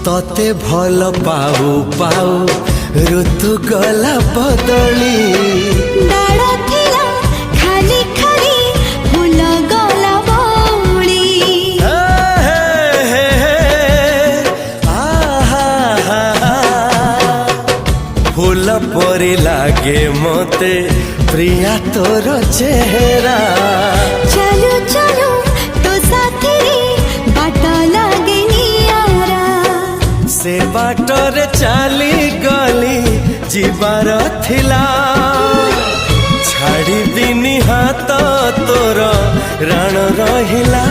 तते भल पाऊ पाऊ ऋतु गला बदली डाळ थिला खाली खाली फूल गला बौली फूल परी लागे मते प्रिया तोर चेहरा चलो चलो तो साथी बाट लागे नियारा से बाटरे चली गली जीवार थिला छाड़ी दिनी हाथ तोर राण रहिला।